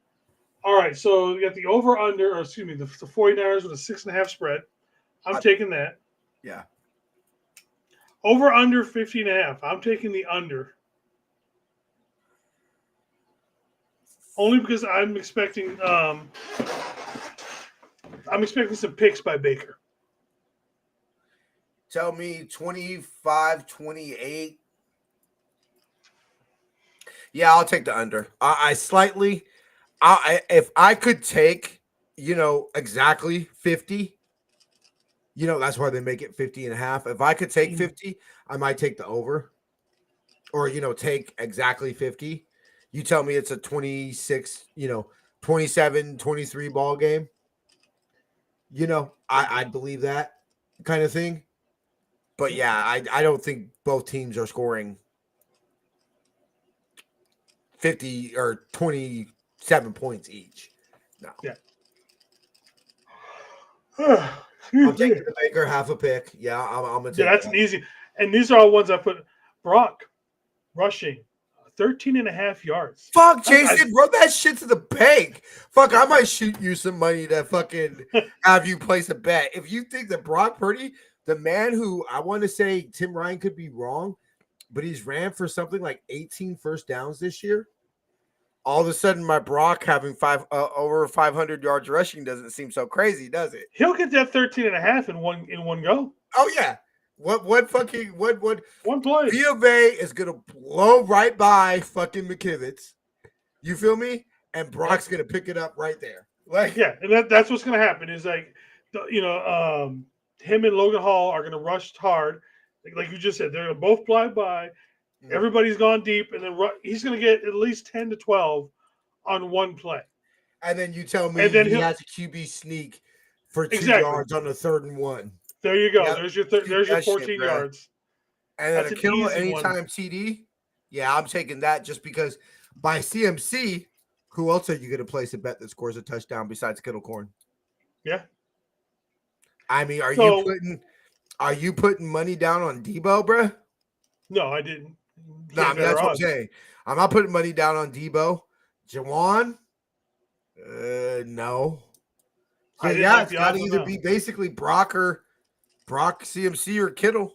All right, so we got the over-under, or excuse me, the 49ers with a 6.5 spread. I'm taking that. Yeah. Over-under 50.5. I'm taking the under. Only because I'm expecting some picks by Baker. Tell me 25-28. Yeah, I'll take the under. If I could take, exactly 50, that's why they make it 50.5. If I could take 50, I might take the over, or, take exactly 50. You tell me it's a 26, 27, 23 ball game. I'd believe that kind of thing. But yeah, I don't think both teams are scoring 50 or 27 points each. No. Yeah. I'm taking the Baker half a pick. Yeah, I'm gonna take that's an easy. And these are all ones I put. Brock rushing 13.5 yards. Fuck, Jason, run that shit to the bank. Fuck, I might shoot you some money to fucking have you place a bet. If you think that Brock Purdy, the man who I want to say Tim Ryan could be wrong, but he's ran for something like 18 first downs this year. all of a sudden my Brock having over 500 yards rushing doesn't seem so crazy, does it? He'll get that 13.5 in one go. Oh yeah. What One play. B of A is gonna blow right by fucking McKivitz. You feel me? And Brock's gonna pick it up right there. Like Yeah, and that's what's going to happen is like, him and Logan Hall are going to rush hard. Like you just said, they're going to both fly by. Everybody's gone deep, and then he's going to get at least 10 to 12 on one play. And then you tell me And then he he'll- has a QB sneak for 2 Exactly. yards on the 3rd and 1. There you go. Yep. There's your Keep 14 shit, bro. yards. And then That's a an kill easy one. anytime TD. Yeah, I'm taking that just because by CMC, who else are you going to place a bet that scores a touchdown besides Kittle Corn? Yeah. I mean, are So- you putting money down on Debo, bro? No, I didn't. No, I mean, that's what I'm saying. I'm not putting money down on Debo. Jawan? No. So I didn't yeah, like it's the got to odds on either that. be basically Brock, CMC, or Kittle.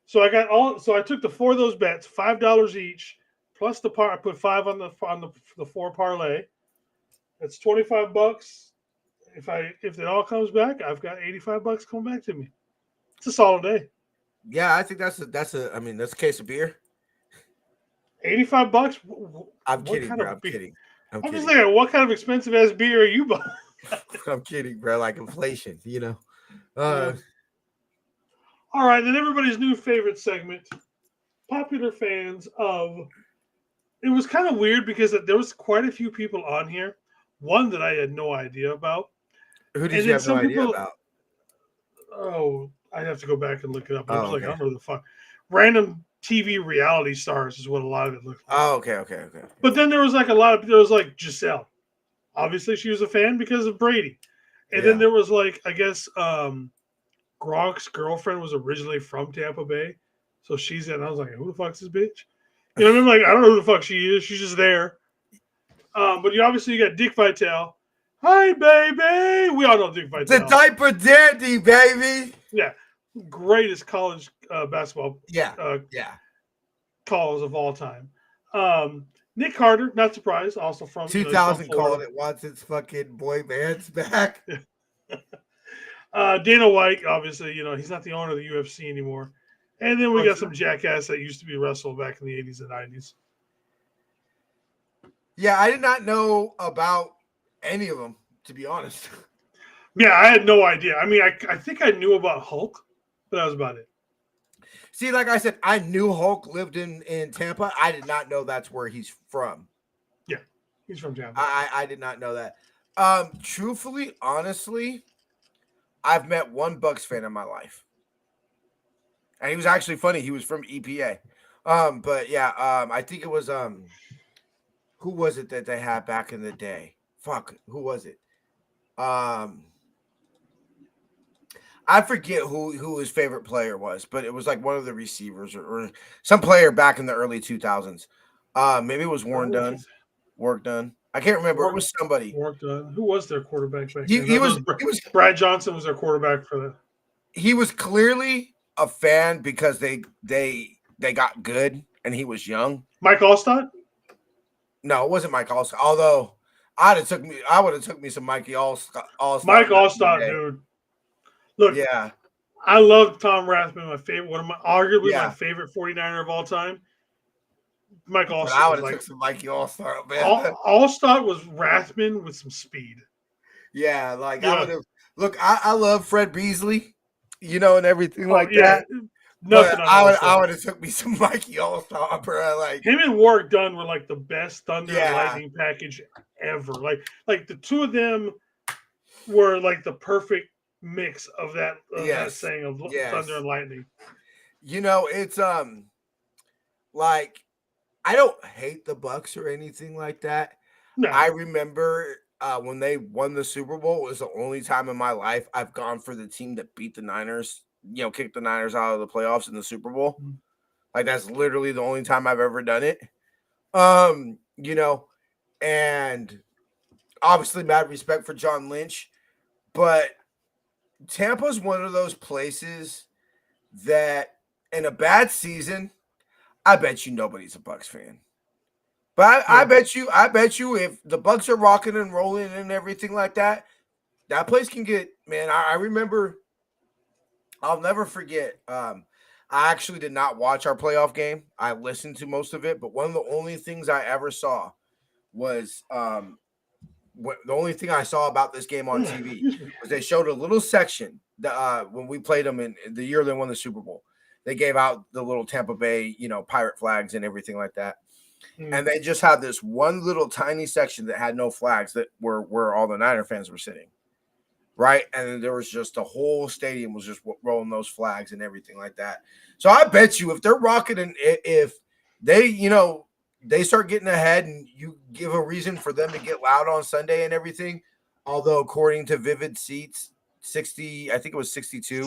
So I took the 4 of those bets, $5 each, plus the par. I put 5 on the 4 parlay. That's $25. If it all comes back, I've got $85 coming back to me. It's a solid day. Yeah, I think that's a case of beer. $85. I'm What kidding, kind bro. of I'm beer? kidding. I'm I'm just kidding. thinking, what kind of expensive ass beer are you buying? I'm kidding, bro. Like inflation, Yeah. All right, then everybody's new favorite segment, popular fans of. It was kind of weird because there was quite a few people on here. One that I had no idea about. Who And did then you have some no idea people- about? Oh, I'd have to go back and look it up. I was like, okay. I don't know the fuck. Random TV reality stars is what a lot of it looked like. Oh, okay. But then there was like Giselle. Obviously, she was a fan because of Brady. And then Yeah. there was like, I guess, Gronk's girlfriend was originally from Tampa Bay. So she's in. I was like, who the fuck's this bitch? You know what I mean? Like, I don't know who the fuck she is. She's just there. But you got Dick Vitale. Hi, baby. We all know Dick Vitale. The diaper dandy, baby. Yeah. Greatest college basketball Yeah. calls of all time. Nick Carter, not surprised, also from 2000 from called Florida. it wants its fucking boy bands back. Dana White, obviously, he's not the owner of the UFC anymore. And then we got some jackass that used to be wrestled back in the 80s and 90s. Yeah, I did not know about any of them, to be honest. Yeah, I had no idea. I mean, I think I knew about Hulk, but that was about it. See, like I said, I knew Hulk lived in Tampa. I did not know that's where he's from. Yeah, he's from Tampa. I did not know that. Truthfully, honestly, I've met one Bucks fan in my life. And he was actually funny. He was from EPA. But yeah, I think it was who was it that they had back in the day? Fuck, who was it? I forget who his favorite player was, but it was like one of the receivers or some player back in the early 2000s. Maybe it was Warren Dunn. Work done. I can't remember. It was somebody. Work done. Who was their quarterback back He then? was Brad Johnson was their quarterback for the. He was clearly a fan because they got good and he was young. Mike Allstott? No, it wasn't Mike Allstott. Although I would have took me some Mikey Allstott. Mike Allstott, dude. Look, yeah, I love Tom Rathman, arguably Yeah. my favorite 49er of all time. Mike but Allstott. I would Was have like, took some Mikey Allstott, man. Allstott was Rathman with some speed. Yeah, like Yeah. I would have. Look, I love Fred Beasley, and everything like that. Nothing. But On I would have took me some Mikey Allstott, bro. Like him and Warwick Dunn were like the best Thunder and Yeah. Lightning package ever. Like the two of them were like the perfect mix of that saying of Yes. Thunder and Lightning. It's like I don't hate the Bucks or anything like that. No, I remember when they won the Super Bowl, it was the only time in my life I've gone for the team that beat the Niners, kicked the Niners out of the playoffs in the Super Bowl. Mhm. Like that's literally the only time I've ever done it. And obviously mad respect for John Lynch, but Tampa's one of those places that in a bad season, I bet you nobody's a Bucks fan. But I bet you if the Bucks are rocking and rolling and everything like that, that place can get, man. I remember, I'll never forget. I actually did not watch our playoff game. I listened to most of it, but one of the only things I ever saw was the only thing I saw about this game on TV was they showed a little section that when we played them in the year they won the Super Bowl. They gave out the little Tampa Bay, pirate flags and everything like that. And they just had this one little tiny section that had no flags that were where all the Niner fans were sitting. Right. And then there was just the whole stadium was just rolling those flags and everything like that. So I bet you if they're rocking and if they, they start getting ahead and you give a reason for them to get loud on Sunday and everything, although according to Vivid Seats, 60, I think it was 62,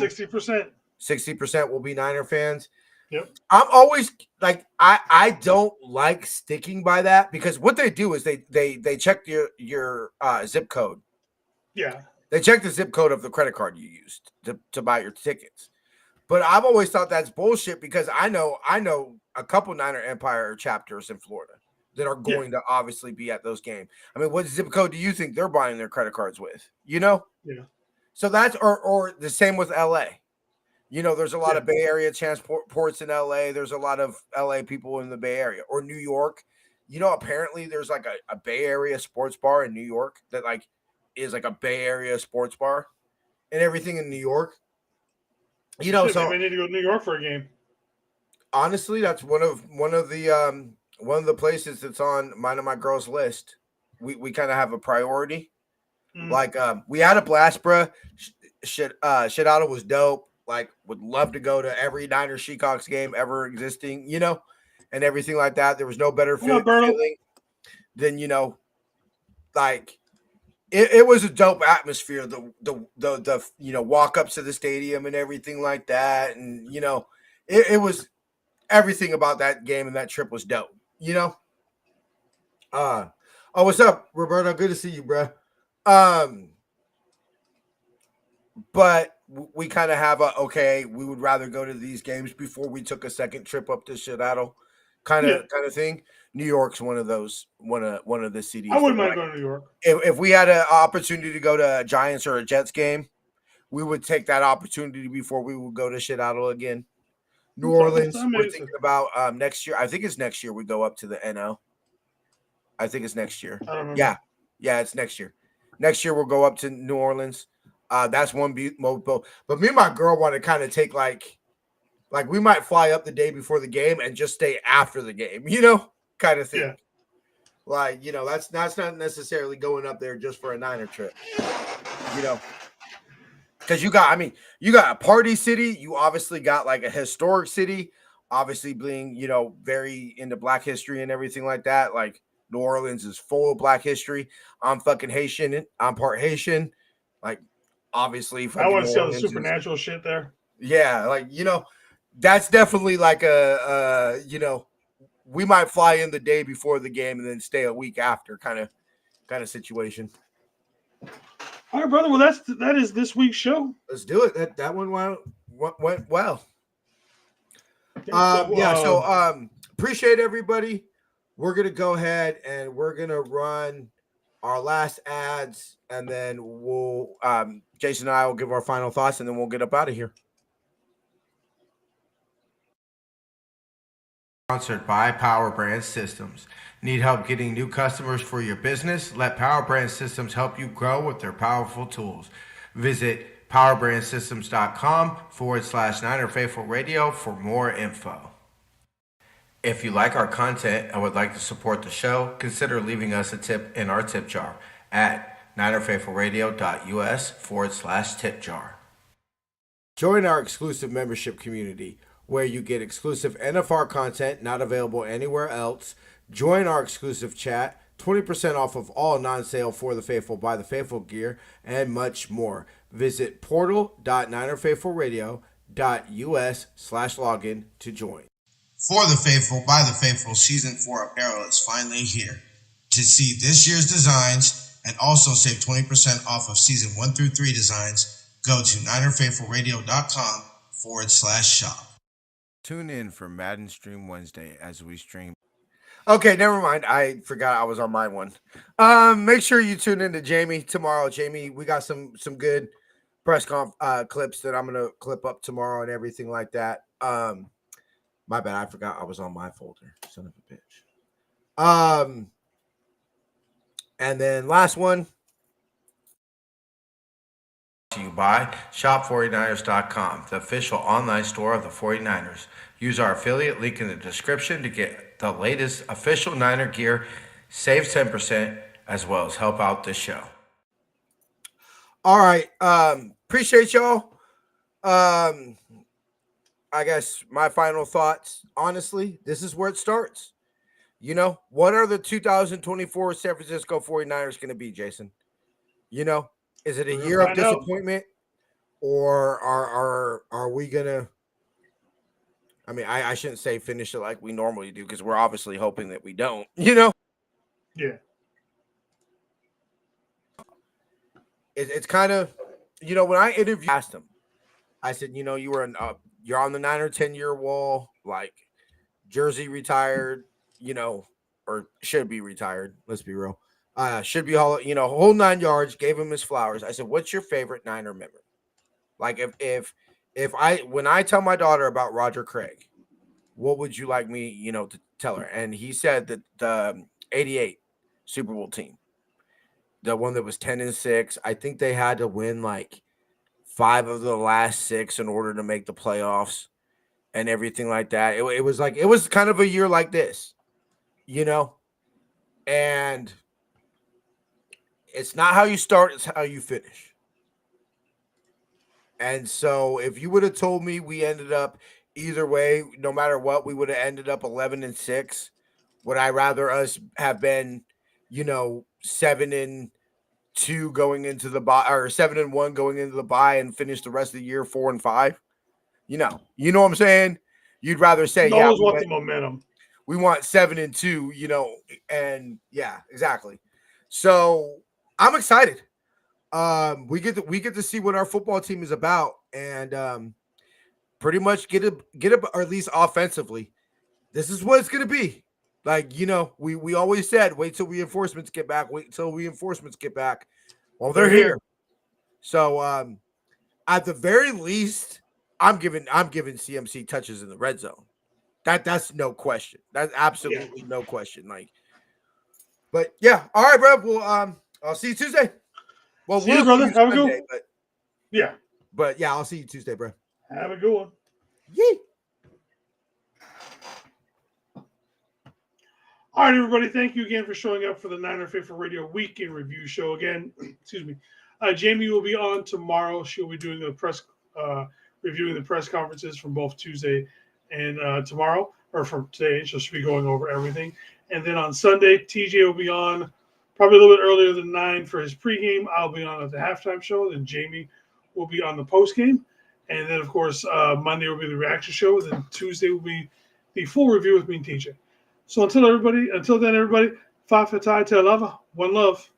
60% will be Niner fans. Yep. I'm always like, I don't like sticking by that because what they do is they check your zip code. Yeah. They check the zip code of the credit card you used to buy your tickets. But I've always thought that's bullshit because I know a couple Niner Empire chapters in Florida that are going to obviously be at those games. I mean, what zip code do you think they're buying their credit cards with? Yeah. So that's or the same with LA. There's a lot of Bay Area transports in LA. There's a lot of LA people in the Bay Area or New York. Apparently there's like a Bay Area sports bar in New York that is like a Bay Area sports bar and everything in New York. So we need to go to New York for a game. Honestly, that's one of the places that's on mine and my girl's list. We kind of have a priority. We had a blast, bruh. Shit out was dope. Would love to go to every Niners Seahawks game ever existing, and everything like that. There was no better feeling than it was a dope atmosphere. The walk ups to the stadium and everything like that, and it was everything about that game and that trip was dope. What's up, Roberto? Good to see you, bro. But we kind of have we would rather go to these games before we took a second trip up to Seattle, kind of thing. New York's one of the cities. I wouldn't mind going to New York. If we had an opportunity to go to a Giants or a Jets game, we would take that opportunity before we would go to Seattle again. New Orleans, we're thinking about next year. I think it's next year we go up to the NO. I think it's next year. Yeah, it's next year. Next year we'll go up to New Orleans. That's one boat. But me and my girl want to kind of take like we might fly up the day before the game and just stay after the game, kind of thing. Yeah. That's not necessarily going up there just for a Niner trip, because you got a party city. You obviously got like a historic city, obviously being, very into Black history and everything like that. Like New Orleans is full of Black history. I'm fucking Haitian. I'm part Haitian. Obviously, I want to see all the supernatural shit there. Yeah, that's definitely like we might fly in the day before the game and then stay a week after kind of situation. All right, brother. Well, that is this week's show. Let's do it. That one went well. Appreciate everybody. We're gonna go ahead and we're gonna run our last ads, and then we'll Jason and I will give our final thoughts, and then we'll get up out of here. Sponsored by Power Brand Systems. Need help getting new customers for your business? Let Power Brand Systems help you grow with their powerful tools. Visit powerbrandsystems.com/NinerFaithful Radio for more info. If you like our content and would like to support the show, consider leaving us a tip in our tip jar at NinerFaithfulRadio.us/tip jar. Join our exclusive membership community where you get exclusive NFR content not available anywhere else. Join our exclusive chat, 20% off of all non-sale For the Faithful by the Faithful gear, and much more. Visit portal.ninerfaithfulradio.us/login to join. For the Faithful by the Faithful Season 4 apparel is finally here. To see this year's designs and also save 20% off of Season 1 through 3 designs, go to NinerFaithfulRadio.com/shop. Tune in for Madden Stream Wednesday as we stream. Okay, never mind. I forgot I was on my one. Make sure you tune in to Jamie tomorrow. Jamie, we got some good press clips that I'm gonna clip up tomorrow and everything like that. My bad, I forgot I was on my folder. Son of a bitch. And then last one. To you by shop49ers.com, the official online store of the 49ers. Use our affiliate link in the description to get the latest official Niner gear, save 10%, as well as help out this show. All right. Appreciate y'all. I guess my final thoughts, honestly, this is where it starts. You know, what are the 2024 San Francisco 49ers going to be, Jason? You know, is it a year of disappointment? Or are we gonna? I mean, I shouldn't say finish it like we normally do because we're obviously hoping that we don't. You know? Yeah. It's kind of, you know, when I interviewed, asked him, I said, you know, you're on the Niner 10-year wall, like jersey retired, you know, or should be retired. Let's be real. Should be all, you know, whole 9 yards. Gave him his flowers. I said, what's your favorite Niner memory? Like when I tell my daughter about Roger Craig, what would you like me, you know, to tell her? And he said that the 88 Super Bowl team, the one that was 10-6, I think they had to win like 5 of the last 6 in order to make the playoffs and everything like that. It was kind of a year like this, you know, and it's not how you start, it's how you finish. And so if you would have told me we ended up either way, no matter what, we would have ended up 11-6. Would I rather us have been, you know, 7-2 going into the bye, or 7-1 going into the bye and finish the rest of the year 4-5? You know what I'm saying? You'd rather say, you always want the momentum. We want 7-2, you know, and yeah, exactly. So I'm excited. We get to see what our football team is about, and pretty much get up, or at least offensively. This is what it's gonna be. Like, you know, we always said, wait till reinforcements get back. Well, they're here. So at the very least, I'm giving CMC touches in the red zone. That's no question. That's absolutely no question. Like, but yeah, all right, bro. Well, I'll see you Tuesday. Well, see you, brother. Have a good one. But yeah, I'll see you Tuesday, bro. Have a good one. Yee. All right, everybody. Thank you again for showing up for the Niner Faithful Radio Weekend Review Show. Again, excuse me. Jamie will be on tomorrow. She'll be doing the reviewing the press conferences from both Tuesday and tomorrow, or from today. She'll be going over everything. And then on Sunday, TJ will be on probably a little bit earlier than 9 for his pregame. I'll be on at the halftime show. Then Jamie will be on the postgame. And then, of course, Monday will be the reaction show. Then Tuesday will be the full review with me and TJ. So until then, everybody, Fa Fatai Te Lava, one love.